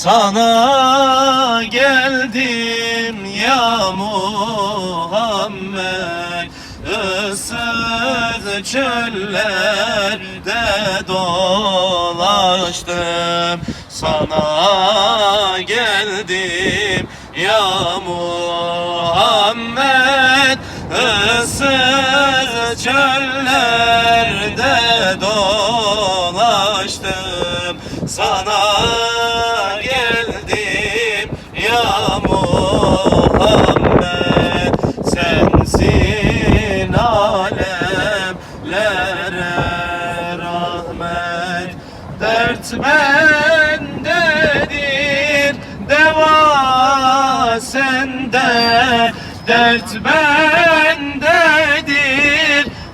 Sana geldim ya Muhammed, ıssız çöllerde dolaştım. Sana geldim ya Muhammed, ıssız çöllerde dolaştım. Sana geldim ya Muhammed, sensin alemlere rahmet. Dert bendedir, deva sende. Dert bendedir,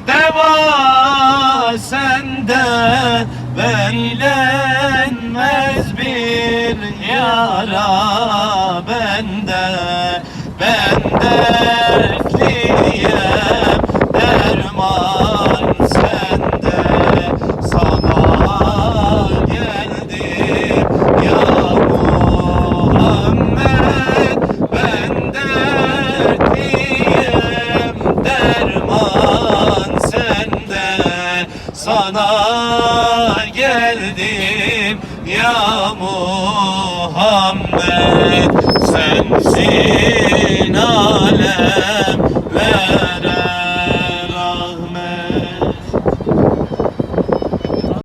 deva sende. Beylenmez bir yara bende. Ben dertliyim, derman sende. Sana geldim ya Muhammed, ben dertliyim, derman sende. Sana geldim ya Muhammed, sensin alem ve